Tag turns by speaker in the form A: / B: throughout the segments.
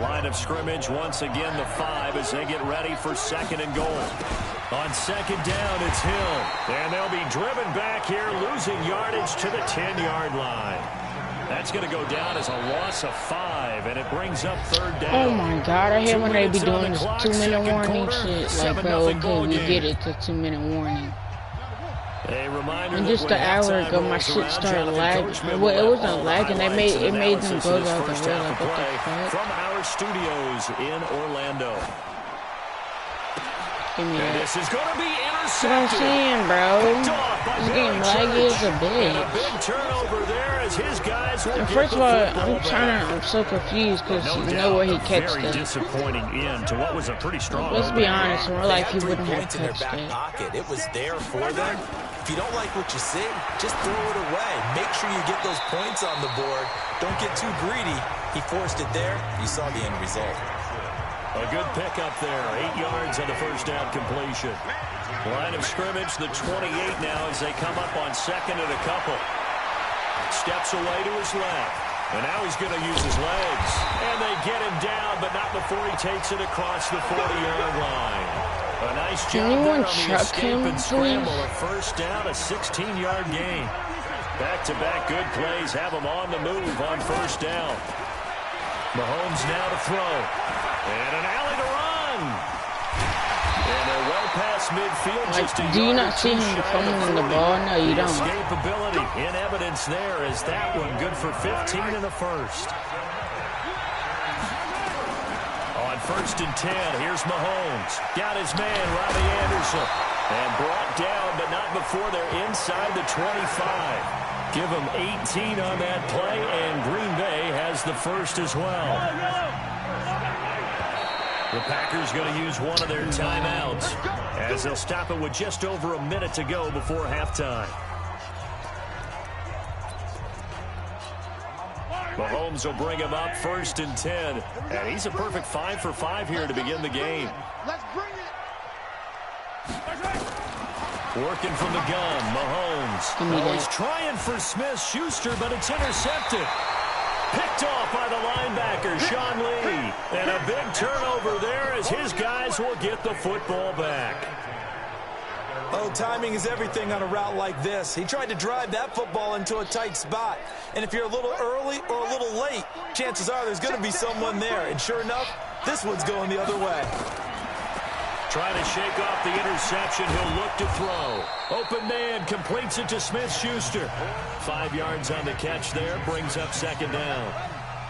A: Line of scrimmage, once again, the 5 as they get ready for 2nd and goal. On 2nd down, it's Hill. And they'll be driven back here, losing yardage to the 10-yard line. That's going to go down as a loss of 5, and it brings up 3rd down.
B: Oh my God, I hate when they be doing this 2-minute warning shit. Like, bro, okay, we get it, the 2-minute warning. And just the hour ago, my shit started lagging. Well, it wasn't lagging. It made them go out the way. Like, what the fuck?
A: From our studios in Orlando.
B: Give me that.
A: This is going to be
B: That's what I'm saying, bro. This game laggy as a bitch.
A: A big turnover there as his guys will
B: and first of all, I'm so confused because you know where he catched it.
A: Disappointing end to what was a pretty strong.
B: Let's be honest, in real life, he wouldn't have touched it.
C: It was there for them. If you don't like what you see, just throw it away. Make sure you get those points on the board. Don't get too greedy. He forced it there. You saw the end result.
A: A good pickup there. 8 yards on the first down completion. Line of scrimmage, the 28 now as they come up on 2nd and a couple. Steps away to his left. And now he's going to use his legs. And they get him down, but not before he takes it across the 40-yard line. A nice job
B: Can anyone
A: there on the
B: chuck
A: escape
B: him,
A: and scramble.
B: please?
A: A first down, a 16-yard gain. Back-to-back good plays have him on the move on first down. Mahomes now to throw. And an alley to run. And they're well past midfield.
B: Like, do you not see him fumbling the ball? No, you don't.
A: Escapability in evidence there is that one good for 15 in the first. On 1st and 10, here's Mahomes. Got his man, Robbie Anderson. And brought down, but not before they're inside the 25. Give them 18 on that play, and Green Bay has the first as well. The Packers going to use one of their timeouts as they'll stop it with just over a minute to go before halftime. Mahomes will bring him up 1st and 10, and he's a perfect 5 for 5 here to begin the game.
D: Let's bring it.
A: Working from the gun, Mahomes. He's trying for Smith-Schuster, but it's intercepted. Picked off by the linebacker, Sean Lee. And a big turnover there as his guys will get the football back.
C: Oh, timing is everything on a route like this. He tried to drive that football into a tight spot. And if you're a little early or a little late, chances are there's going to be someone there. And sure enough, this one's going the other way.
A: Trying to shake off the interception. He'll look to throw. Open man completes it to Smith-Schuster. 5 yards on the catch there. Brings up 2nd down.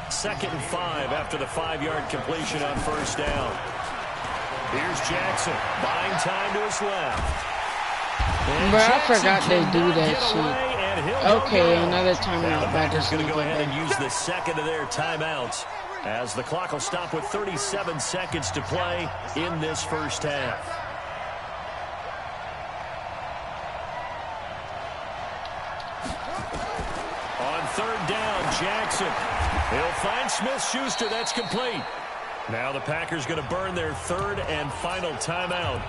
A: 2nd and 5 after the 5-yard completion on first down. Here's Jackson. Buying time to his left.
B: Bro, I forgot they do that shit. Okay, another timeout by this
A: going to go ahead and use the 2nd of their timeouts, as the clock will stop with 37 seconds to play in this first half. On 3rd down, Jackson. He'll find Smith-Schuster. That's complete. Now the Packers going to burn their 3rd and final timeout,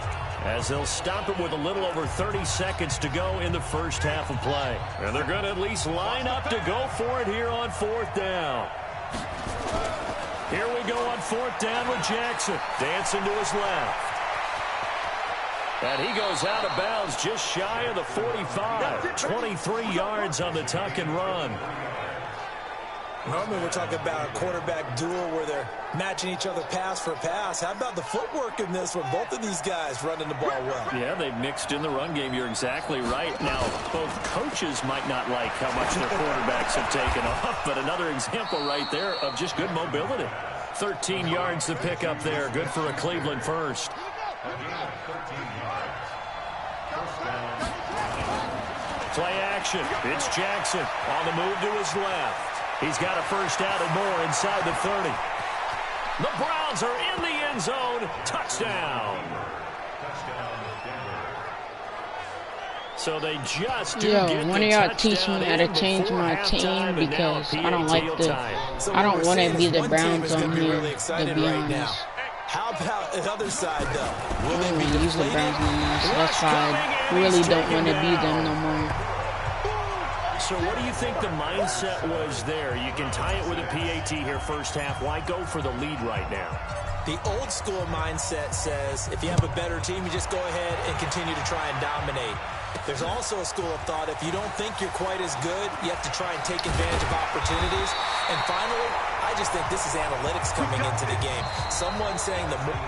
A: as they'll stop it with a little over 30 seconds to go in the first half of play. And they're going to at least line up to go for it here on 4th down. Here we go on 4th down with Jackson. Dancing to his left. And he goes out of bounds just shy of the 45. 23 yards on the tuck and run.
C: Normally we're talking about a quarterback duel where they're matching each other pass for pass. How about the footwork in this one? Both of these guys running the ball well.
A: Yeah, they've mixed in the run game. You're exactly right. Now, both coaches might not like how much their quarterbacks have taken off, but another example right there of just good mobility. 13 yards to pick up there. Good for a Cleveland first. Play action. It's Jackson on the move to his left. He's got a first down and more inside the 30. The Browns are in the end zone. Touchdown. So they just do get
B: one of y'all teach me how to change my team, because I don't like I don't want to be the Browns on here, to be honest.
C: How about the other side, though?
B: I don't want to use the Browns no more, so that's why I really don't want to be them no more.
A: So what do you think the mindset was there? You can tie it with a PAT here first half. Why go for the lead right now?
C: The old school mindset says if you have a better team, you just go ahead and continue to try and dominate. There's also a school of thought, if you don't think you're quite as good, you have to try and take advantage of opportunities. And finally, I just think this is analytics coming into the game. Someone saying the more...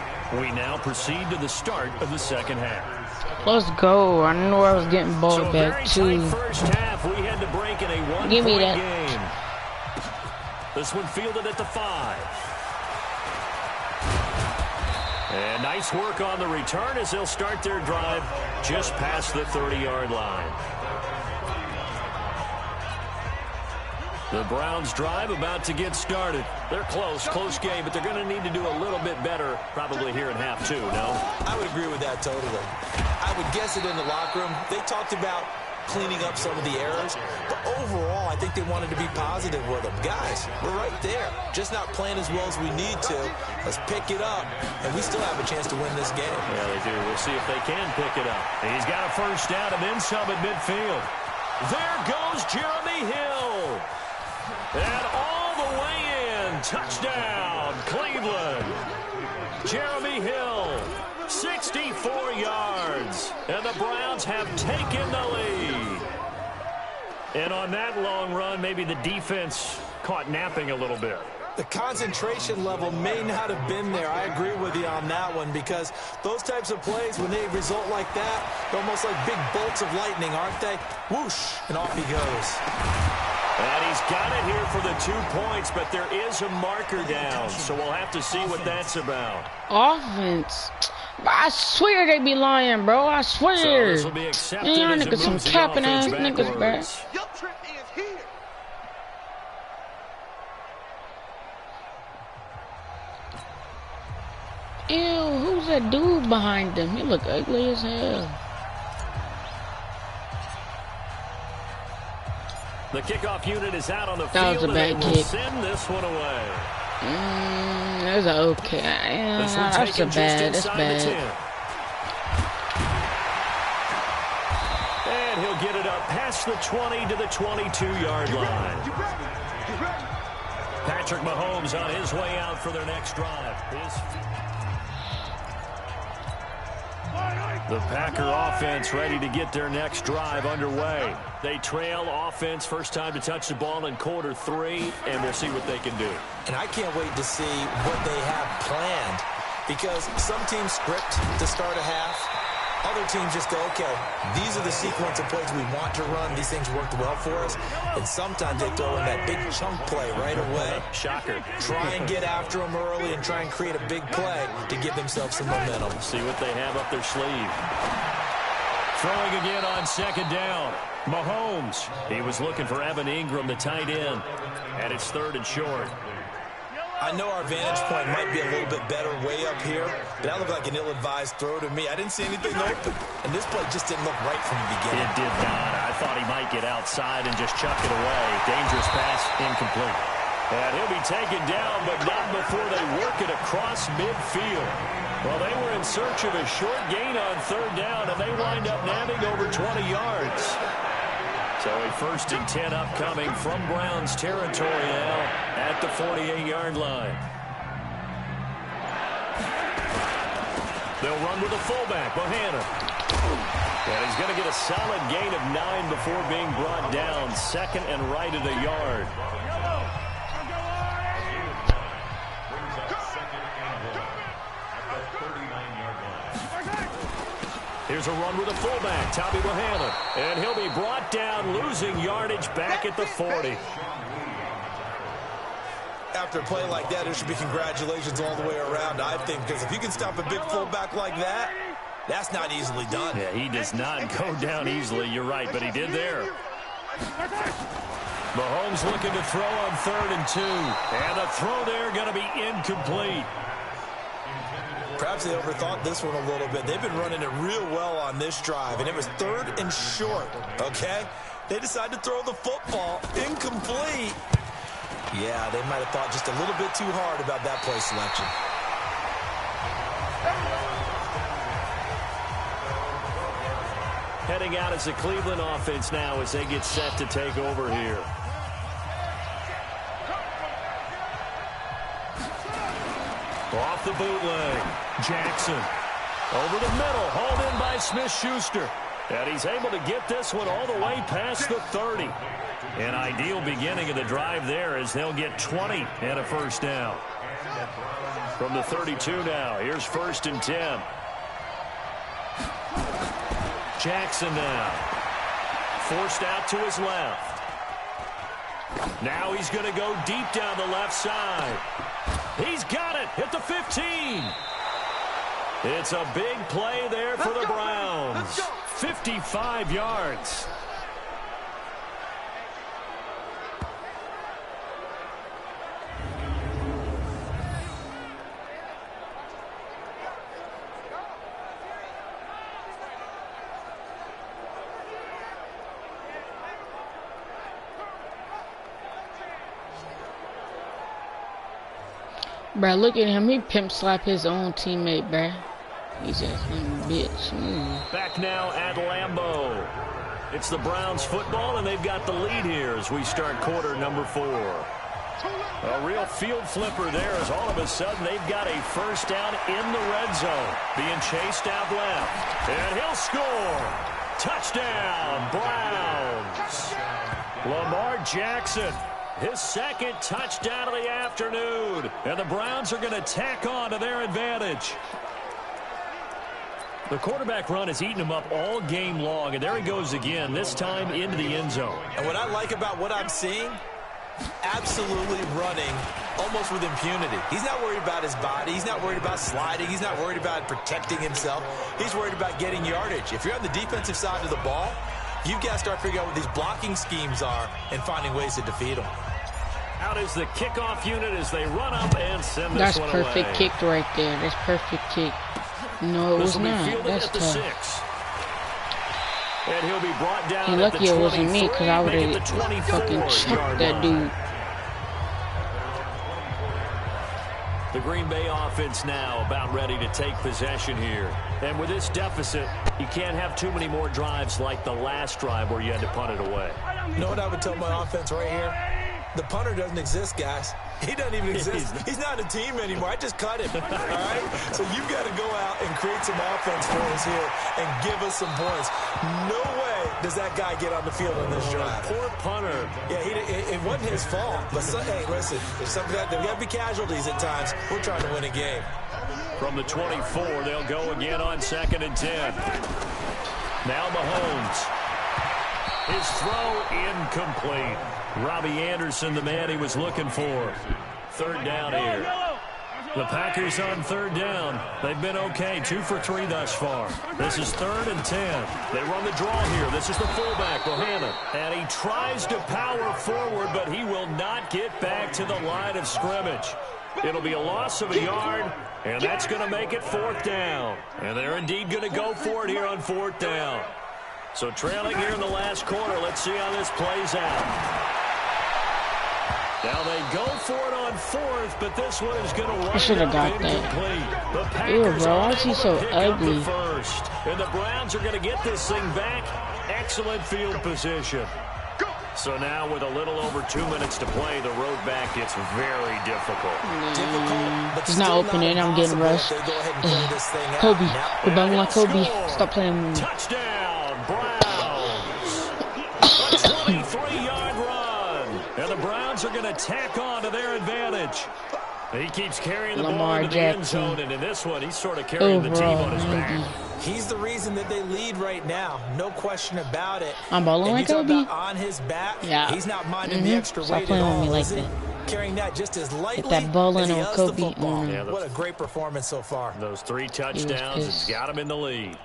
A: We now proceed to the start of the second half.
B: Let's go. I knew I was getting ball back too.
A: First half, we had to break in a one-point game. This one fielded at the 5. And nice work on the return as they'll start their drive just past the 30-yard line. The Browns drive about to get started. They're close game, but they're going to need to do a little bit better probably here in half 2, no?
C: I would agree with that totally. I would guess it in the locker room. They talked about cleaning up some of the errors, but overall, I think they wanted to be positive with them. Guys, we're right there. Just not playing as well as we need to. Let's pick it up, and we still have a chance to win this game.
A: Yeah, they do. We'll see if they can pick it up. He's got a first down and then some at midfield. There goes Jeremy Hill. And all the way in. Touchdown, Cleveland. Jeremy Hill, 64 yards. And the Browns have taken the lead. And on that long run, maybe the defense caught napping a little bit.
C: The concentration level may not have been there. I agree with you on that one because those types of plays, when they result like that, they're almost like big bolts of lightning, aren't they? Whoosh, and off he goes.
A: And he's got it here for the 2 points, but there is a marker down, so we'll have to see what that's about.
B: Offense. I swear they be lying, bro. I swear.
A: So this will be accepted
B: y'all
A: as
B: niggas some capping ass niggas, bro.
D: Your trip is here.
B: Ew, who's that dude behind them? He look ugly as hell.
A: The kickoff unit is out on the
B: That was
A: field,
B: a bad
A: and they will
B: kick.
A: send this one away.
B: That's okay. That's a bad. That's bad.
A: And he'll get it up past the 20 to the 22-yard line. Patrick Mahomes on his way out for their next drive. The Packer offense ready to get their next drive underway. They trail offense first time to touch the ball in quarter 3, and we'll see what they can do.
C: And I can't wait to see what they have planned because some teams script to start a half. Other teams just go, okay, these are the sequence of plays we want to run. These things worked well for us. And sometimes they throw in that big chunk play right away.
A: Shocker.
C: Try and get after them early and try and create a big play to give themselves some momentum.
A: See what they have up their sleeve. Throwing again on second down. Mahomes. He was looking for Evan Ingram, the tight end. And it's 3rd and short.
C: I know our vantage point might be a little bit better way up here, but that looked like an ill-advised throw to me. I didn't see anything open, and this play just didn't look right from the beginning.
A: It did not. I thought he might get outside and just chuck it away. Dangerous pass, incomplete. And he'll be taken down, but not before they work it across midfield. Well, they were in search of a short gain on 3rd down, and they wind up nabbing over 20 yards. So a 1st and 10 upcoming from Browns territory now at the 48-yard line. They'll run with a fullback, Bohanna. And he's going to get a solid gain of 9 before being brought down. 2nd and right at a yard. Here's a run with a fullback, Tommy Bohanna. And he'll be brought down, losing yardage back at the 40.
C: After a play like that, there should be congratulations all the way around, I think, because if you can stop a big fullback like that, that's not easily done.
A: Yeah, he does not go down easily, you're right, but he did there. Mahomes looking to throw on 3rd and 2. And the throw there going to be incomplete.
C: Perhaps they overthought this one a little bit. They've been running it real well on this drive, and it was 3rd and short, okay? They decided to throw the football incomplete. Yeah, they might have thought just a little bit too hard about that play selection.
A: heading out as the Cleveland offense now as they get set to take over here. Off the bootleg, Jackson. Over the middle, hauled in by Smith-Schuster. And he's able to get this one all the way past the 30. An ideal beginning of the drive there as they'll get 20 and a first down. From the 32 now, here's 1st and 10. Jackson now. Forced out to his left. Now he's going to go deep down the left side. He's got it at the 15. It's a big play there for the Browns. 55 yards.
B: Bruh, look at him. He pimp slap his own teammate, bruh. He's just a bitch.
A: Back now at Lambeau. It's the Browns football, and they've got the lead here as we start quarter number 4. A real field flipper there as all of a sudden they've got a first down in the red zone. Being chased out left. And he'll score. Touchdown, Browns. Lamar Jackson. His second touchdown of the afternoon. And the Browns are going to tack on to their advantage. The quarterback run has eaten him up all game long, and there he goes again, this time into the end zone.
C: And what I like about what I'm seeing, absolutely running almost with impunity. He's not worried about his body. He's not worried about sliding. He's not worried about protecting himself. He's worried about getting yardage. If you're on the defensive side of the ball, you've got to start figuring out what these blocking schemes are and finding ways to defeat them.
A: Out is the kickoff unit as they run up and send this one away.
B: That's perfect kick right there. That's perfect kick. No, it was not. That's tough.
A: 6. And he'll be brought down.
B: You're lucky it wasn't me, because I would have fucking chucked that dude.
A: The Green Bay offense now about ready to take possession here. And with this deficit, you can't have too many more drives like the last drive where you had to punt it away.
C: You know what I would tell my offense right here? The punter doesn't exist, guys. He doesn't even exist. He's not a team anymore. I just cut him. All right? So you've got to go out and create some offense for us here and give us some points. No way does that guy get on the field on this drive.
A: Poor punter.
C: Yeah, it wasn't his fault. But, hey, listen, there's got to be casualties at times. We're trying to win a game.
A: From the 24, they'll go again on 2nd and 10. Now Mahomes. His throw incomplete. Robbie Anderson, the man he was looking for. 3rd down here. The Packers on 3rd down. They've been okay. 2 for 3 thus far. This is 3rd and 10. They run the draw here. This is the fullback, Bohannon. And he tries to power forward, but he will not get back to the line of scrimmage. It'll be a loss of a yard, and that's going to make it 4th down. And they're indeed going to go for it here on 4th down. So trailing here in the last quarter. Let's see how this plays out. Now they go for it on 4th, but this one is going to wind up incomplete. The Packers
B: bro, he's so ugly.
A: First, and the Browns are going to get this thing back. Excellent field position. So now with a little over 2 minutes to play, the road back gets very difficult.
B: He's not opening. I'm getting rushed. Kobe. We're banging like Kobe. Stop playing with me.
A: Touchdown, Browns. A 23-yard run. And the Browns are going to tack on to their advantage. He keeps carrying the ball into the end zone, and in this one, he's sort of carrying the team on his back.
C: He's the reason that they lead right now. No question about it.
B: I'm balling like Kobe.
C: On his back,
B: yeah.
C: He's not minding the extra weight
B: at all.
C: Me like
B: that.
C: Carrying that just as lightly.
B: Get that bowling on Kobe.
C: Yeah, what a great performance so far.
A: Those 3 touchdowns has got him in the lead.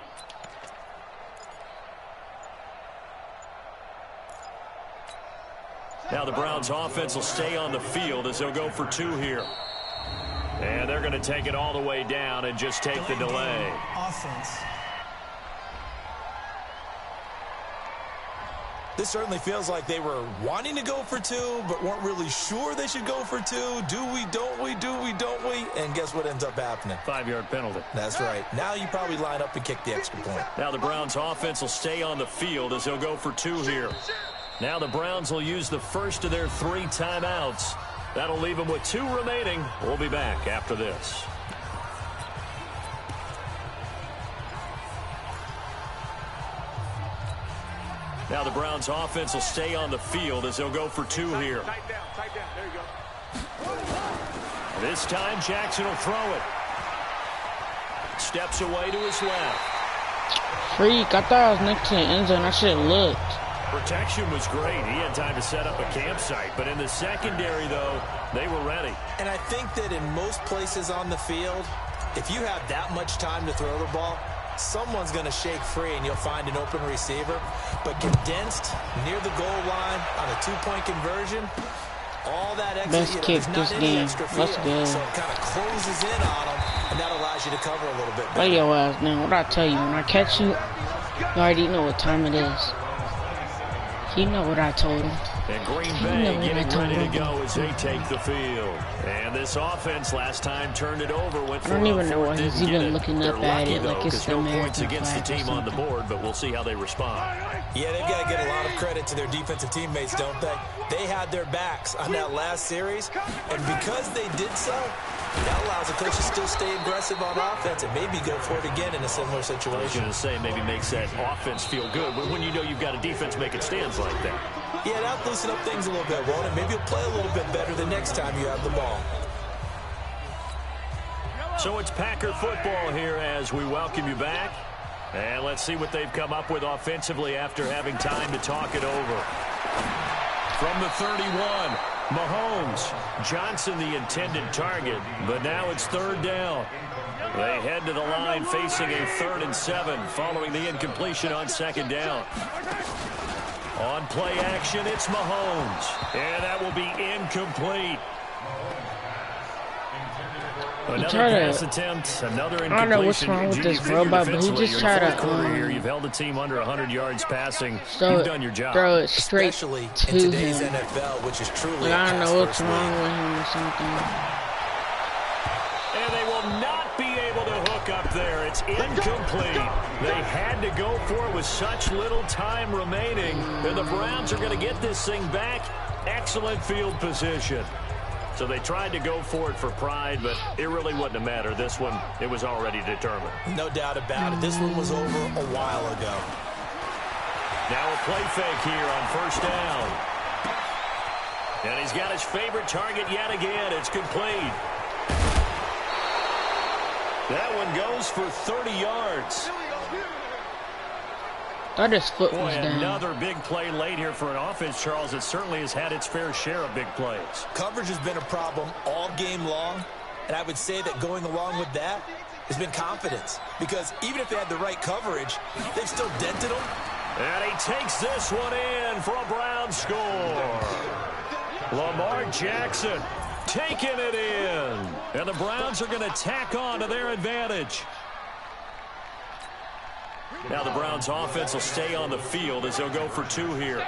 A: Now the Browns offense will stay on the field as they'll go for 2 here. And they're going to take it all the way down and just take the delay.
C: Offense. This certainly feels like they were wanting to go for 2, but weren't really sure they should go for 2. Do we, don't we, do we, don't we? And guess what ends up happening?
A: 5-yard penalty.
C: That's right. Now you probably line up and kick the extra point.
A: Now the Browns offense will stay on the field as they'll go for 2 here. Now the Browns will use the first of their 3 timeouts. That'll leave them with 2 remaining. We'll be back after this. Now the Browns offense will stay on the field as they'll go for 2 here.
D: Tight down. There you go.
A: This time Jackson will throw it. Steps away to his left.
B: Freak, I thought I was next to the end zone. I should have looked.
A: Protection was great. He had time to set up a campsite. But in the secondary, though, they were ready.
C: And I think that in most places on the field, if you have that much time to throw the ball, someone's going to shake free and you'll find an open receiver. But condensed near the goal line on a 2-point conversion, all that extra,
B: best kick this game. Let's go.
C: So it kind of closes in on them, and that allows you to cover a little bit better.
B: Play your ass now. What I tell you, when I catch you, you already know what time it is. You know what I told him.
A: And Green Bay getting ready to go as they take the field. And this offense last time turned it over. I
B: don't even know why he's even looking up at it like it's the American
A: points against the team on the board, but we'll see how they respond.
C: Yeah, they've got to get a lot of credit to their defensive teammates, don't they? They had their backs on that last series, and because they did so, that allows the coach to still stay aggressive on offense and maybe go for it again in a similar situation.
A: I was going to say maybe makes that offense feel good, but when you know you've got a defense making stands like that.
C: Yeah, that'll loosen up things a little bit, won't it? Maybe you'll play a little bit better the next time you have the ball.
A: So it's Packer football here as we welcome you back. And let's see what they've come up with offensively after having time to talk it over. From the 31, Mahomes. Johnson the intended target, but now it's 3rd down. They head to the line facing a 3rd and 7 following the incompletion on 2nd down. On play action, it's Mahomes. And that will be incomplete. Another pass attempt, another incompletion.
B: I don't know what's wrong with this robot, but he just tried to
A: You've held the team under 100 yards passing.
B: So
A: you've done your job.
B: Throw it straight
C: Especially
B: to
C: in today's
B: him.
C: NFL, which is truly
B: I don't know what's wrong with him or something.
A: And they will not be able to hook up there. It's incomplete. They had to go for it with such little time remaining. And the Browns are going to get this thing back. Excellent field position. So they tried to go for it for pride, but it really wouldn't have mattered. This one, it was already determined.
C: No doubt about it. This one was over a while ago.
A: Now a play fake here on 1st down. And he's got his favorite target yet again. It's complete. That one goes for 30 yards.
B: Thought his foot was down.
A: Another big play late here for an offense, Charles. It certainly has had its fair share of big plays.
C: Coverage has been a problem all game long, and I would say that going along with that has been confidence. Because even if they had the right coverage, they've still dented them.
A: And he takes this one in for a Brown score. Lamar Jackson taking it in. And the Browns are going to tack on to their advantage. Now the Browns offense will stay on the field as they'll go for 2 here.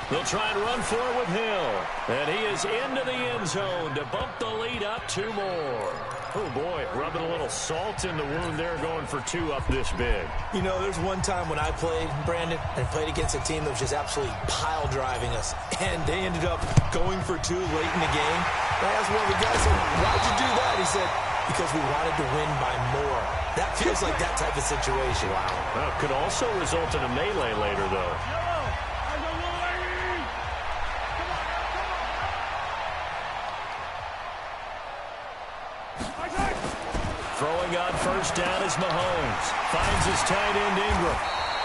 A: They'll try and run for it with Hill. And he is into the end zone to bump the lead up 2 more. Oh, boy, rubbing a little salt in the wound there, going for 2 up this big.
C: You know, there's one time when I played, Brandon, and played against a team that was just absolutely pile driving us. And they ended up going for 2 late in the game. I asked one of the guys, why'd you do that? He said, because we wanted to win by more. That feels like that type of situation.
A: Wow. Well, it could also result in a melee later, though. Throwing on 1st down is Mahomes. Finds his tight end Ingram.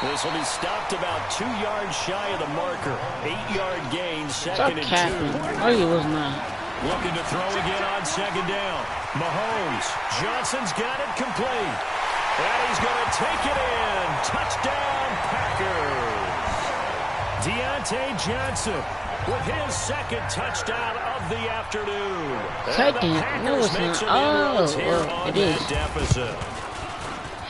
A: This will be stopped about 2 yards shy of the marker. 8-yard gain, 2nd and 2.
B: Oh, he was not.
A: Looking to throw again on 2nd down. Mahomes. Johnson's got it complete. And he's going to take it in. Touchdown, Packers. Deontay Johnson with his 2nd touchdown of the afternoon.
B: Second? No, it's not. Oh, well, it is.
A: Deficit.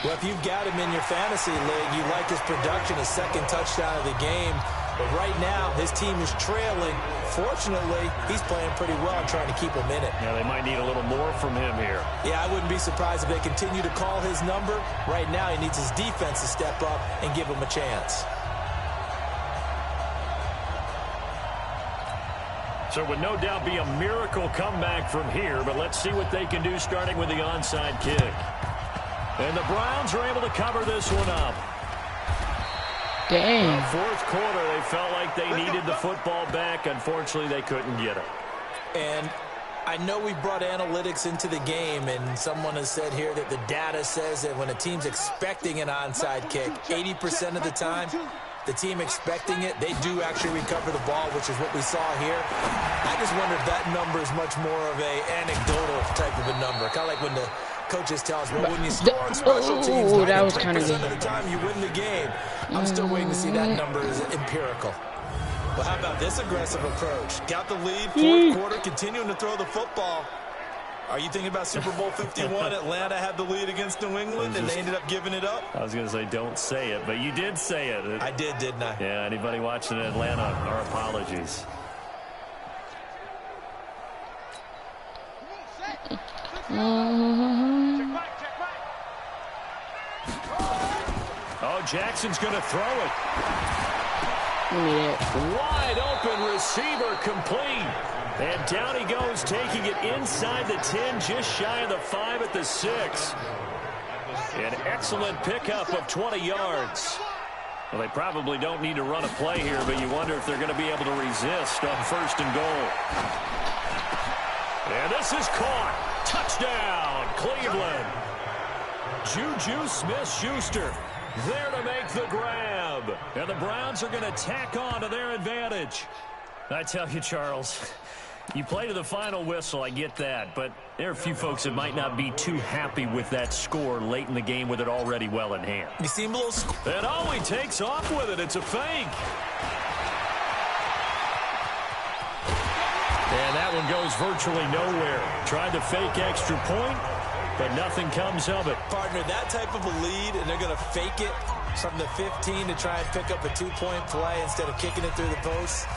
C: Well, if you've got him in your fantasy league, you like his production, his second touchdown of the game. But right now, his team is trailing. Fortunately, he's playing pretty well and trying to keep him in it.
A: Yeah, they might need a little more from him here.
C: Yeah, I wouldn't be surprised if they continue to call his number. Right now, he needs his defense to step up and give him a chance.
A: So it would no doubt be a miracle comeback from here, but let's see what they can do starting with the onside kick. And the Browns are able to cover this one up.
B: Dang.
A: Fourth quarter, they felt like they needed the football back. Unfortunately, they couldn't get it.
C: And I know we brought analytics into the game, and someone has said here that the data says that when a team's expecting an onside kick, 80% of the time, the team expecting it, they do actually recover the ball, which is what we saw here. I just wonder if that number is much more of a anecdotal type of a number. Kind of like when the coaches tell us, well, when you score on special teams, 90% of the time you win the game. I'm still waiting to see that number is empirical. Well, how about this aggressive approach? Got the lead, fourth quarter, continuing to throw the football. Are you thinking about Super Bowl 51? Atlanta had the lead against New England, and they ended up giving it up?
A: I was going to say, don't say it, but you did say it.
C: I did, didn't I?
A: Yeah, anybody watching in Atlanta, our apologies. Oh, Jackson's going to throw it. Wide open receiver complete. And down he goes, taking it inside the 10, just shy of the 5 at the 6. An excellent pickup of 20 yards. Well, they probably don't need to run a play here, but you wonder if they're going to be able to resist on 1st and goal. And this is caught. Touchdown, Cleveland. Juju Smith-Schuster there to make the grab. And the Browns are going to tack on to their advantage. I tell you, Charles, you play to the final whistle, I get that, but there are a few folks that might not be too happy with that score late in the game with it already well in hand.
C: You seem a little...
A: And oh, he takes off with it. It's a fake. And that one goes virtually nowhere. Tried to fake extra point, but nothing comes of it.
C: Partner, that type of a lead, and they're going to fake it from the 15 to try and pick up a 2-point play instead of kicking it through the post.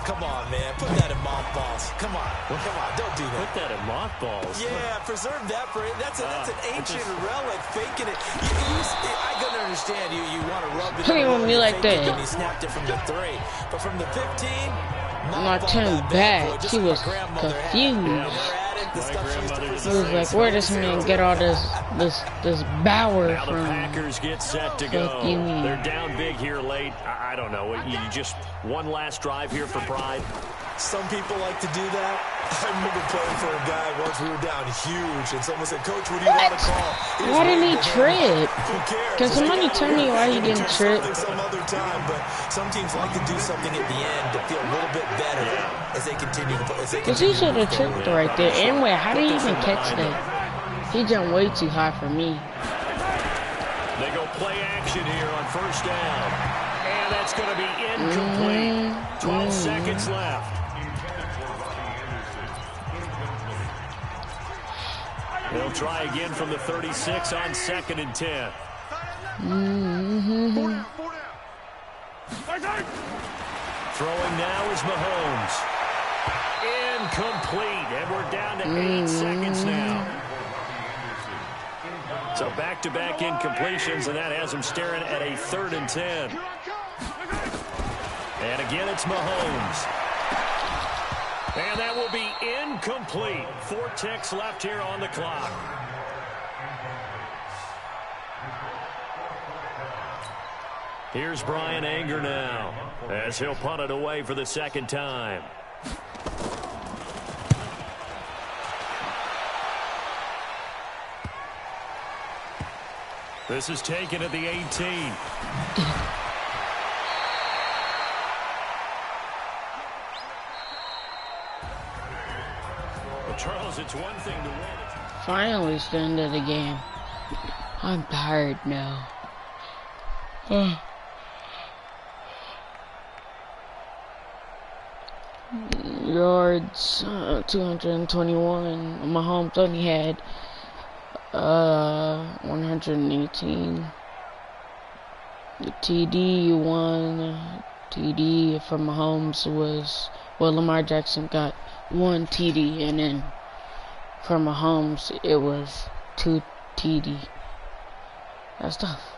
C: Come on, man. Put that in mothballs. Come on. Come on. Don't do that.
A: Put that in mothballs?
C: Yeah, preserve that for it. That's an ancient relic. Faking it. I can understand you want to rub it
B: in me like that.
C: And he snapped it from the 3. But from the 15,
B: when I turned back, she was confused. He was like, where does this man get all this Bauer
A: now
B: from?
A: The Packers get set to go. They're down big here late. I don't know. You just one last drive here for pride.
C: Some people like to do that. I remember playing for a guy once. We were down huge, and someone said, "Coach, what do you want to call?"
B: Why didn't he trip?
C: Who cares?
B: Can somebody tell me why he didn't trip?
C: Some other time, but some teams like to do something at the end to feel a little bit better as they continue to play.
B: Because he should have tripped right there. Anyway, how did he even catch that? He jumped way too high for me.
A: They go play action here on 1st down. And that's going to be incomplete. 12 seconds left. They'll try again from the 36 on 2nd and 10. Throwing now is Mahomes. Incomplete. And we're down to 8 seconds now. So back-to-back incompletions, and that has him staring at a 3rd and 10. And again, it's Mahomes. And that will be incomplete. 4 ticks left here on the clock. Here's Brian Anger now, as he'll punt it away for the 2nd time. This is taken at the 18. Charles, it's one thing to win.
B: Finally, it's the end of the game. I'm tired now. Yards, 221. Mahomes only had 118. The TD won. TD from Mahomes was, well, Lamar Jackson got 1 TD, and then from Mahomes it was 2 TD. That's tough.